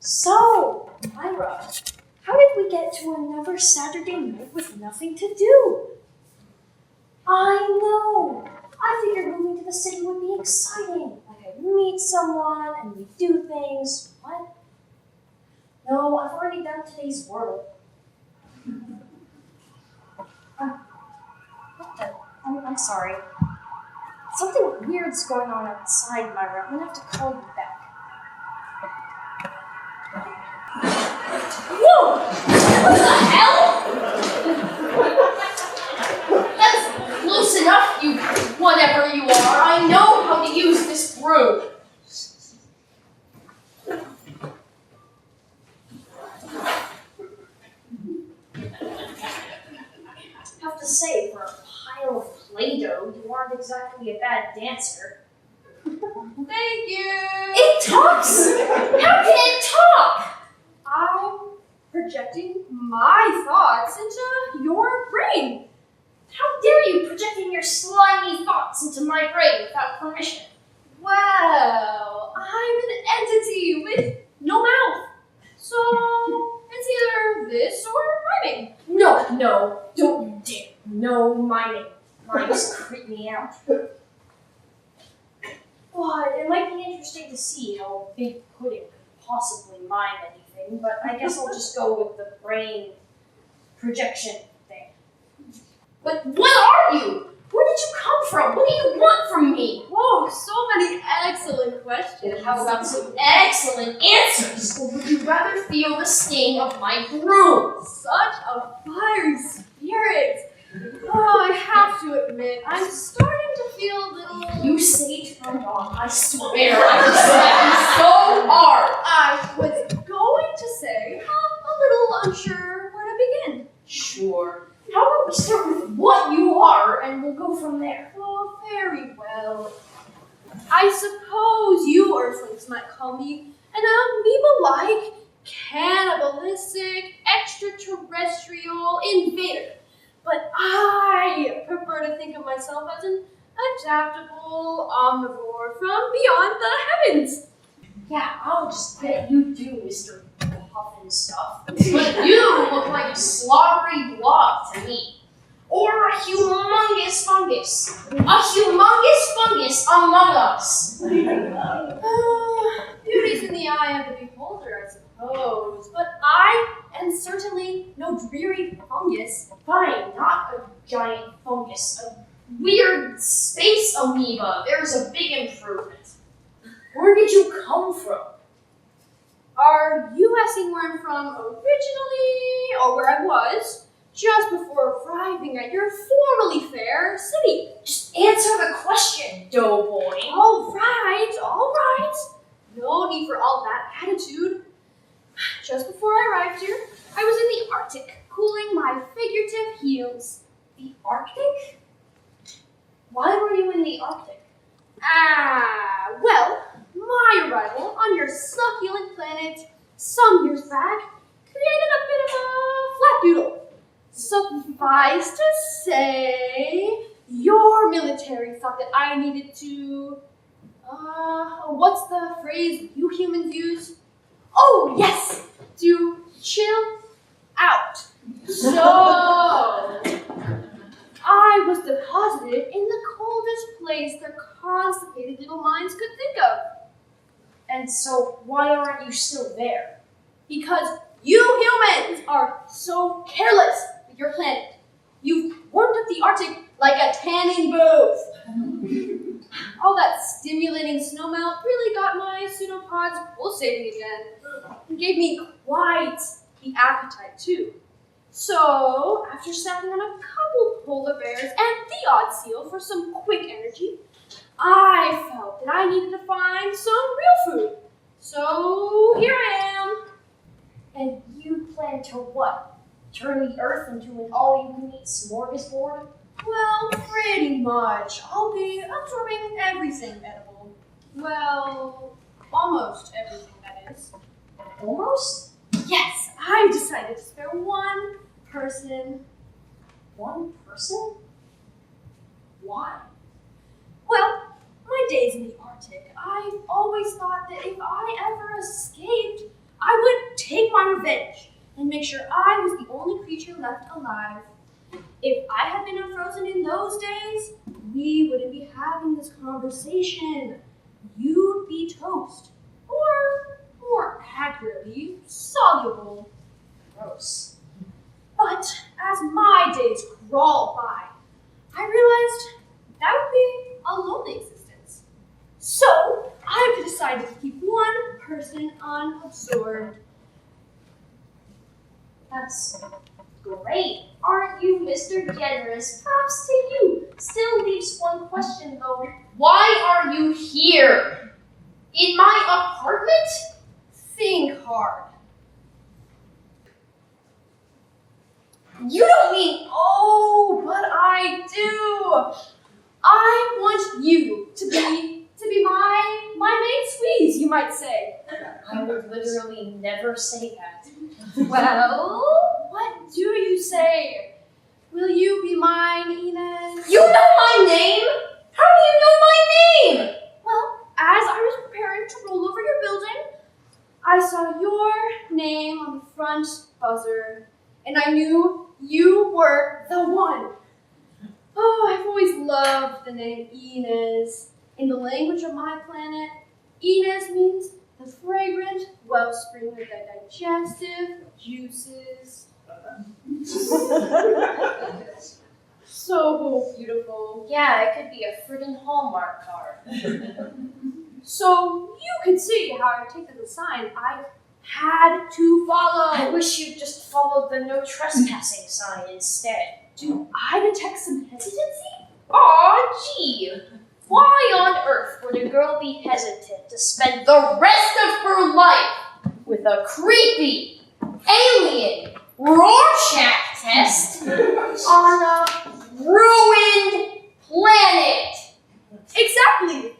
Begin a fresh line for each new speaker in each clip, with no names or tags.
So, Myra, how did we get to another Saturday night with nothing to do? I know. I figured moving to the city would be exciting. Like I'd meet someone and we'd do things. What? No, I've already done today's Wordle. What the? I'm sorry. Something weird's going on outside, Myra. I'm gonna have to call you back. Whoa! What the hell? That's loose enough, you whatever you are. I know how to use this broom. I have to say, for a pile of Play-Doh, you aren't exactly a bad dancer.
Thank you!
It talks! How can it talk?
I'm projecting my thoughts into your brain.
How dare you projecting your slimy thoughts into my brain without permission?
Well, I'm an entity with no mouth. So, it's either this or miming.
No, don't you dare. No miming. Mimes creep me out. But it might be interesting to see how Big Pudding could possibly mime anything, but I guess I'll just go with the brain projection thing. But what are you? Where did you come from? What do you want from me?
Whoa, so many excellent questions.
And how about some excellent answers? Or would you rather feel the sting of my broom?
Such a fiery spirit. Oh, I have to admit, I'm starting to feel a little...
You say turned on, I swear I will slap you so hard.
I was going to say I'm a little unsure where to begin.
Sure. How about we start with what you are, and we'll go from there.
Oh, very well. I suppose you Earthlings might call me an amoeba-like, cannibalistic, extraterrestrial invader. But I prefer to think of myself as an adaptable omnivore from beyond the heavens.
Yeah, I'll just bet you do, Mr. Puffin stuff. But you look like a slobbery blob to me. Or a humongous fungus. A humongous fungus among us.
Beauty's in the eye of the beholder, I suppose. But I am certainly no dreary fungus.
Fine, not a giant fungus. A weird space amoeba. There's a big improvement. Where did you come from?
Are you asking where I'm from originally, or where I was just before arriving at your formerly fair city?
Just answer the question, doughboy.
All right. No need for all that attitude. Just before I arrived here, I was in the Arctic, cooling my figurative heels.
The Arctic? Why were you in the Arctic?
Well, my arrival on your succulent planet some years back created a bit of a flapdoodle. Suffice to say, your military thought that I needed to, what's the phrase you humans use? Oh, yes, to chill out. So, I was deposited in the coldest place their constipated little minds could think of.
And so, why aren't you still there?
Because you humans are so careless with your planet. You've warmed up the Arctic like a tanning booth. All that stimulating snowmelt really got my pseudopods pulsating again. And gave me quite the appetite, too. So, after snacking on a couple polar bears and the odd seal for some quick energy, I felt that I needed to find some real food. So, here I am.
And you plan to what? Turn the Earth into an all-you-can-eat smorgasbord?
Well, pretty much. I'll be absorbing everything edible. Well, almost everything, that is.
Almost?
Yes, I've decided to spare one person.
One person? Why?
Well, my days in the Arctic, I've always thought that if I ever escaped, I I would take my revenge and make sure I was the only creature left alive. If I had been unfrozen in those days, we wouldn't be having this conversation. You'd be toast. Or, more accurately, soluble.
Gross.
But as my days crawled by, I realized that would be a lonely existence. So I decided to keep one person unabsorbed.
That's great. Aren't you Mr. Generous? Props to you. Still leaves one question though.
Why are you here? In my apartment?
Think hard.
You don't mean, oh, but I do.
I want you to be my main squeeze, you might say.
I would literally never say that.
Well, what do you say? Will you be mine, Inez?
You know my name? How do you know my name?
Well, as I was preparing to roll over your building, I saw your name on the front buzzer, and I knew you were the one. Oh, I've always loved the name Inez. In the language of my planet, Inez means the fragrant wellspring of the digestive juices. So beautiful.
Yeah, it could be a friggin' Hallmark card.
So you can see how I take as a sign I had to follow.
I wish you'd just followed the no trespassing sign instead.
Do I detect some hesitancy?
Aw, gee. Why on earth would a girl be hesitant to spend the rest of her life with a creepy, alien Rorschach test on a ruined planet?
Exactly.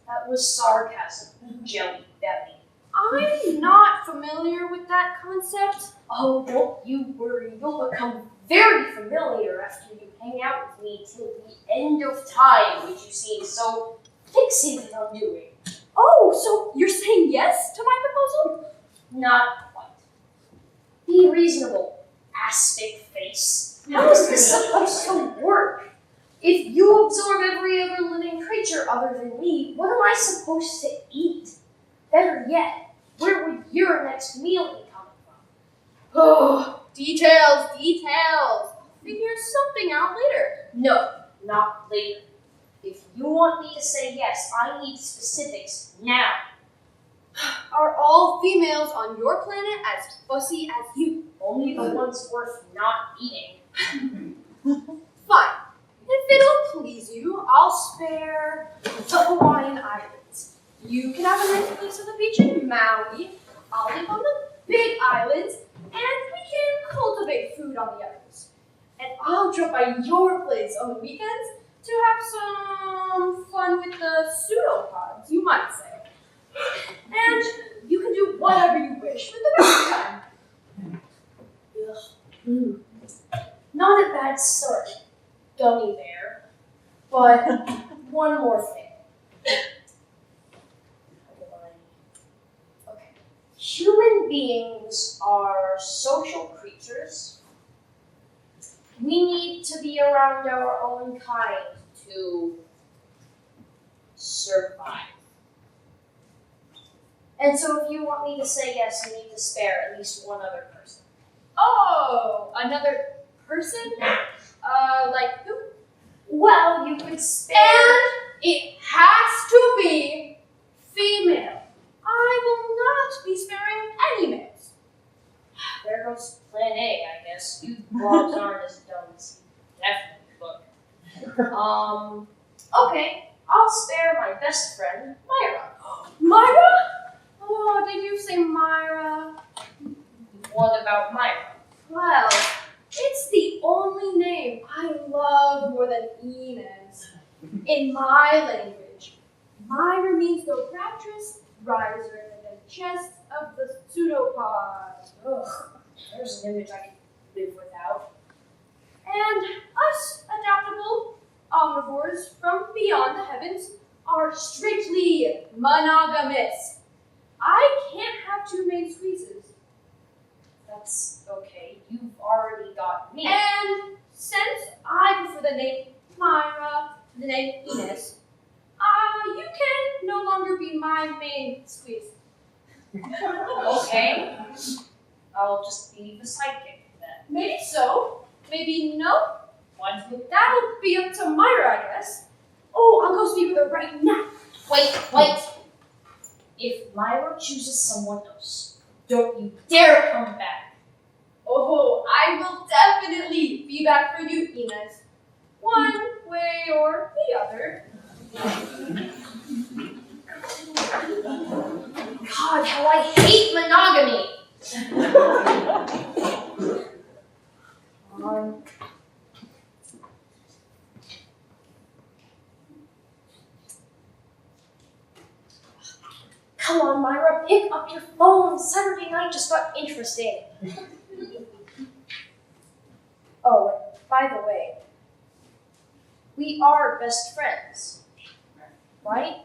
That was sarcasm, Jelly Belly.
I'm not familiar with that concept.
Oh, don't you worry. You'll become very familiar after you hang out with me till the end of time, which you seem so fixated on doing.
Oh, so you're saying yes to my proposal?
Not quite. Be reasonable, aspic face. How is this supposed to work? If you absorb every other living creature other than me, what am I supposed to eat? Better yet, where would your next meal be coming from?
Oh, details. Figure something out later.
No, not later. If you want me to say yes, I need specifics now.
Are all females on your planet as fussy as you?
Only the ones worth not eating.
Fine. If it'll please you, I'll spare the Hawaiian Islands. You can have a nice piece of the beach in Maui. I'll live on the Big Islands, and we can cultivate food on the others. And I'll drop by your place on the weekends to have some fun with the pseudopods, you might say. And you can do whatever you wish with the rest of the time.
Ugh. Not a bad start, gummy bear. But one more thing. Okay. Human beings are social creatures. We need to be around our own kind to survive. And so if you want me to say yes, you need to spare at least one other person.
Oh, another person? Like who?
Well, you could spare...
And it has to be female. I will not be sparing any males.
There goes plan A, I guess. You blobs aren't as dumb as you definitely look. Okay, I'll spare my best friend, Myra.
Myra? Oh, did you say Myra?
What about Myra?
Well, it's the only name I love more than Inez. In my language, Myra means the rapturous riser in the chest of the pseudopod.
Ugh, there's an image I can live without.
And us adaptable omnivores from beyond the heavens are strictly monogamous. I can't have two main squeezes.
That's okay. You've already got me.
And since I prefer the name Myra to the name Inez, you can no longer be my main squeeze.
Okay. I'll just be the sidekick then.
Maybe so, maybe no.
What?
That'll be up to Myra, I guess. Oh, I'll go speak with her right now.
Wait. If Myra chooses someone else, don't you dare come back.
Oh, I will definitely be back for you, Inez. One way or the other.
God, how I hate monogamy!
Come on, Myra, pick up your phone. Saturday night just got interesting. Oh, and by the way, we are best friends, right?